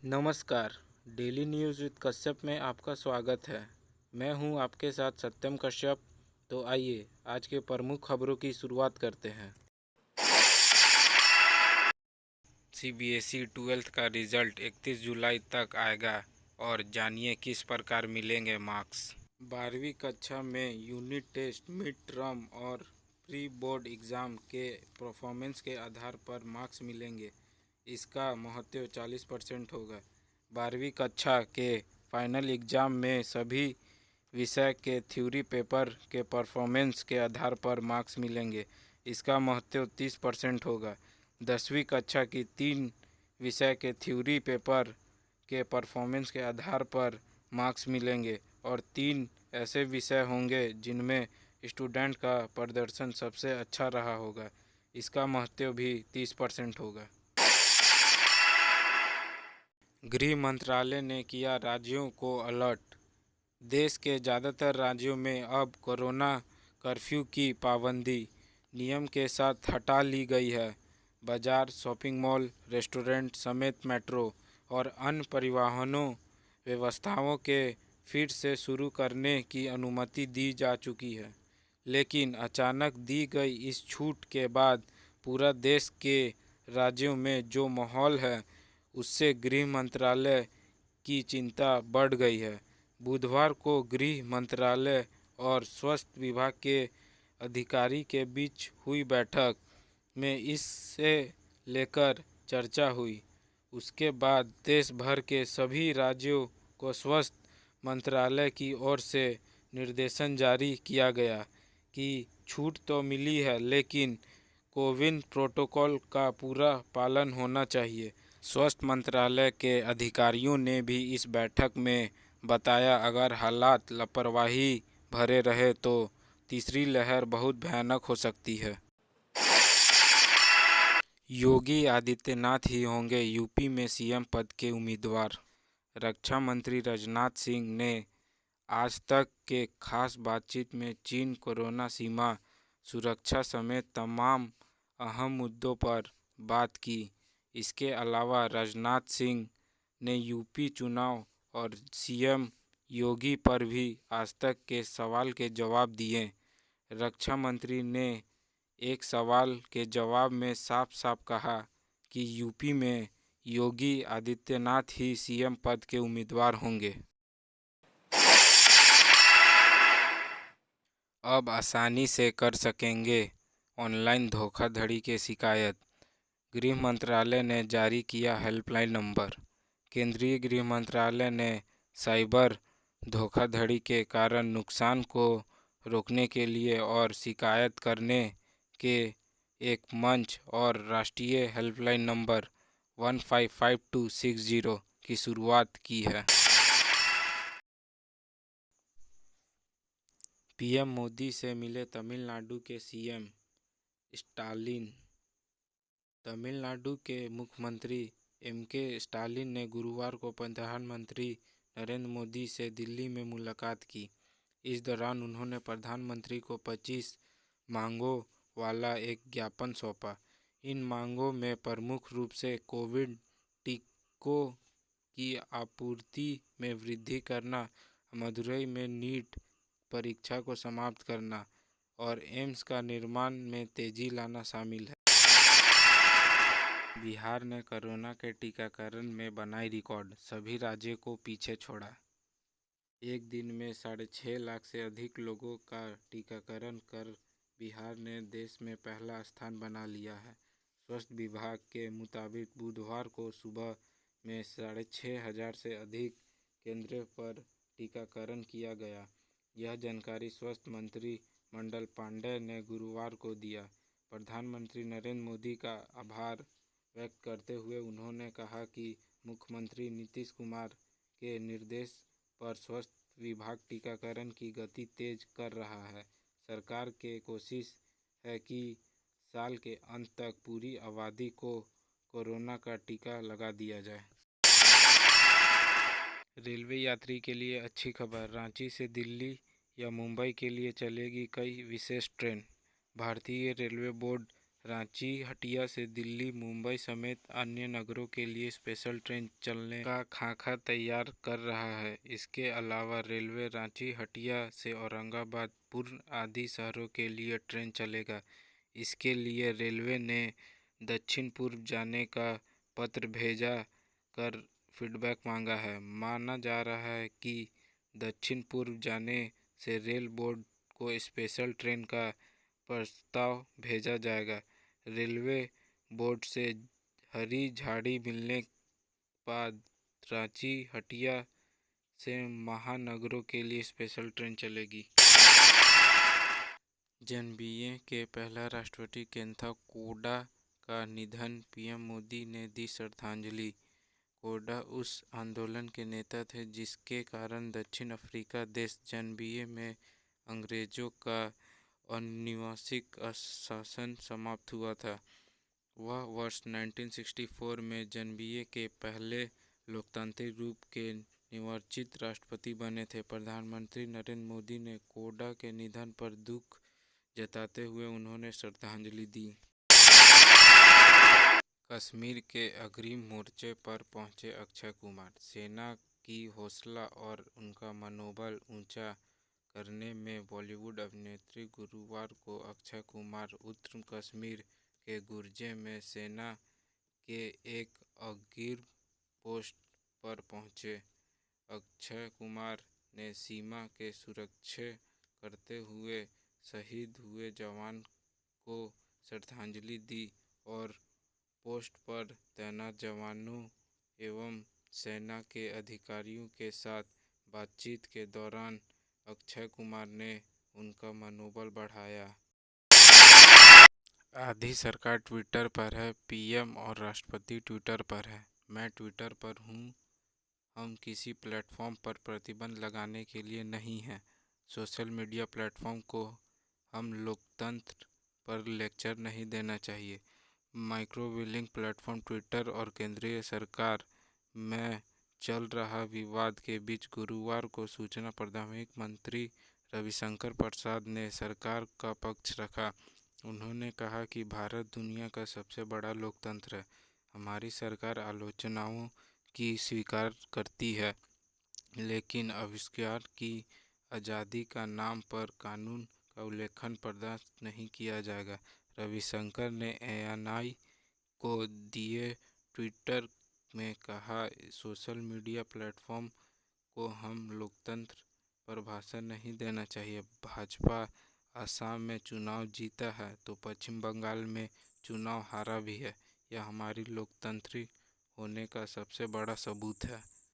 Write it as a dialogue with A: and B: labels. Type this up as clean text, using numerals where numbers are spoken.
A: नमस्कार, daily news with Kashyap में आपका स्वागत है। मैं हूं आपके साथ सत्यम कश्यप। तो आइए आज के प्रमुख खबरों की शुरुआत करते हैं। सीबीएसई 12th का रिजल्ट 31 जुलाई तक आएगा और जानिए किस प्रकार मिलेंगे मार्क्स। 12वीं कक्षा में यूनिट टेस्ट, मिड टर्म और प्री बोर्ड एग्ज़ाम के परफॉर्मेंस के आधार पर मार्क्स मिलेंगे। इसका महत्व 40% होगा। 12वीं कक्षा के फाइनल एग्ज़ाम में सभी विषय के थ्योरी पेपर के परफॉर्मेंस के आधार पर मार्क्स मिलेंगे। इसका महत्व 30% होगा। 10वीं कक्षा की 3 विषय के थ्योरी पेपर के परफॉर्मेंस के आधार पर मार्क्स मिलेंगे और 3 ऐसे विषय होंगे जिनमें स्टूडेंट का प्रदर्शन सबसे अच्छा रहा होगा। इसका महत्व भी 30% होगा। गृह मंत्रालय ने किया राज्यों को अलर्ट। देश के ज़्यादातर राज्यों में अब कोरोना कर्फ्यू की पाबंदी नियम के साथ हटा ली गई है। बाजार, शॉपिंग मॉल, रेस्टोरेंट समेत मेट्रो और अन्य परिवहनों व्यवस्थाओं के फिर से शुरू करने की अनुमति दी जा चुकी है। लेकिन अचानक दी गई इस छूट के बाद पूरा देश के राज्यों में जो माहौल है उससे गृह मंत्रालय की चिंता बढ़ गई है। बुधवार को गृह मंत्रालय और स्वास्थ्य विभाग के अधिकारी के बीच हुई बैठक में इससे लेकर चर्चा हुई। उसके बाद देश भर के सभी राज्यों को स्वास्थ्य मंत्रालय की ओर से निर्देशन जारी किया गया कि छूट तो मिली है लेकिन कोविन प्रोटोकॉल का पूरा पालन होना चाहिए। स्वास्थ्य मंत्रालय के अधिकारियों ने भी इस बैठक में बताया अगर हालात लापरवाही भरे रहे तो तीसरी लहर बहुत भयानक हो सकती है। योगी आदित्यनाथ ही होंगे यूपी में सीएम पद के उम्मीदवार। रक्षा मंत्री राजनाथ सिंह ने आज तक के खास बातचीत में चीन, कोरोना, सीमा सुरक्षा समेत तमाम अहम मुद्दों पर बात की। इसके अलावा राजनाथ सिंह ने यूपी चुनाव और सीएम योगी पर भी आज तक के सवाल के जवाब दिए। रक्षा मंत्री ने एक सवाल के जवाब में साफ साफ कहा कि यूपी में योगी आदित्यनाथ ही सीएम पद के उम्मीदवार होंगे। अब आसानी से कर सकेंगे ऑनलाइन धोखाधड़ी की शिकायत। गृह मंत्रालय ने जारी किया हेल्पलाइन नंबर। केंद्रीय गृह मंत्रालय ने साइबर धोखाधड़ी के कारण नुकसान को रोकने के लिए और शिकायत करने के एक मंच और राष्ट्रीय हेल्पलाइन नंबर 155260 की शुरुआत की है। पीएम मोदी से मिले तमिलनाडु के सीएम स्टालिन। तमिलनाडु के मुख्यमंत्री एमके स्टालिन ने गुरुवार को प्रधानमंत्री नरेंद्र मोदी से दिल्ली में मुलाकात की। इस दौरान उन्होंने प्रधानमंत्री को 25 मांगों वाला एक ज्ञापन सौंपा। इन मांगों में प्रमुख रूप से कोविड टीकों की आपूर्ति में वृद्धि करना, मदुरई में नीट परीक्षा को समाप्त करना और एम्स का निर्माण में तेजी लाना शामिल है। बिहार ने कोरोना के टीकाकरण में बनाई रिकॉर्ड, सभी राज्यों को पीछे छोड़ा। एक दिन में 6.5 लाख से अधिक लोगों का टीकाकरण कर बिहार ने देश में पहला स्थान बना लिया है। स्वास्थ्य विभाग के मुताबिक बुधवार को सुबह में 6,500 से अधिक केंद्रों पर टीकाकरण किया गया। यह जानकारी स्वास्थ्य मंत्री मंडल पांडेय ने गुरुवार को दिया। प्रधानमंत्री नरेंद्र मोदी का आभार व्यक्त करते हुए उन्होंने कहा कि मुख्यमंत्री नीतीश कुमार के निर्देश पर स्वास्थ्य विभाग टीकाकरण की गति तेज कर रहा है। सरकार की कोशिश है कि साल के अंत तक पूरी आबादी को कोरोना का टीका लगा दिया जाए। रेलवे यात्री के लिए अच्छी खबर, रांची से दिल्ली या मुंबई के लिए चलेगी कई विशेष ट्रेन। भारतीय रेलवे बोर्ड रांची हटिया से दिल्ली, मुंबई समेत अन्य नगरों के लिए स्पेशल ट्रेन चलने का खाका तैयार कर रहा है। इसके अलावा रेलवे रांची हटिया से औरंगाबाद, पुरी आदि शहरों के लिए ट्रेन चलेगा। इसके लिए रेलवे ने दक्षिण पूर्व जाने का पत्र भेजा कर फीडबैक मांगा है। माना जा रहा है कि दक्षिण पूर्व जाने से रेल बोर्ड को स्पेशल ट्रेन का प्रस्ताव भेजा जाएगा। रेलवे बोर्ड से हरी झंडी मिलने बाद रांची हटिया से महानगरों के लिए स्पेशल ट्रेन चलेगी। जेएनबीए के पहला राष्ट्रपति केन्थ कोडा का निधन, पीएम मोदी ने दी श्रद्धांजलि। कोडा उस आंदोलन के नेता थे जिसके कारण दक्षिण अफ्रीका देश जेएनबीए में अंग्रेजों का औपनिवेशिक शासन समाप्त हुआ था। वह वर्ष 1964 में जेएनबीए के पहले लोकतांत्रिक रूप के निर्वाचित राष्ट्रपति बने थे। प्रधानमंत्री नरेंद्र मोदी ने कोडा के निधन पर दुख जताते हुए उन्हें श्रद्धांजलि दी। कश्मीर के अग्रिम मोर्चे पर पहुंचे अक्षय कुमार। सेना की हौसला और उनका मनोबल ऊंचा करने में बॉलीवुड अभिनेत्री गुरुवार को अक्षय कुमार उत्तर कश्मीर के गुर्जे में सेना के एक अग्रिम पोस्ट पर पहुंचे। अक्षय कुमार ने सीमा की सुरक्षा करते हुए शहीद हुए जवान को श्रद्धांजलि दी और पोस्ट पर तैनात जवानों एवं सेना के अधिकारियों के साथ बातचीत के दौरान अक्षय कुमार ने उनका मनोबल बढ़ाया। आधी सरकार ट्विटर पर है, पीएम और राष्ट्रपति ट्विटर पर है। मैं ट्विटर पर हूँ। हम किसी प्लेटफॉर्म पर प्रतिबंध लगाने के लिए नहीं हैं। सोशल मीडिया प्लेटफॉर्म को हम लोकतंत्र पर लेक्चर नहीं देना चाहिए। माइक्रोब्लोगिंग प्लेटफॉर्म ट्विटर और केंद्रीय सरकार में चल रहा विवाद के बीच गुरुवार को सूचना प्रौद्योगिकी मंत्री रविशंकर प्रसाद ने सरकार का पक्ष रखा। उन्होंने कहा कि भारत दुनिया का सबसे बड़ा लोकतंत्र है। हमारी सरकार आलोचनाओं की स्वीकार करती है, लेकिन आविष्कार की आज़ादी का नाम पर कानून का उल्लंघन बर्दाश्त नहीं किया जाएगा। रविशंकर ने एएनआई को दिए ट्विटर में कहा, सोशल मीडिया प्लेटफॉर्म को हम लोकतंत्र पर भाषण नहीं देना चाहिए। भाजपा असम में चुनाव जीता है तो पश्चिम बंगाल में चुनाव हारा भी है। यह हमारी लोकतांत्रिक होने का सबसे बड़ा सबूत है।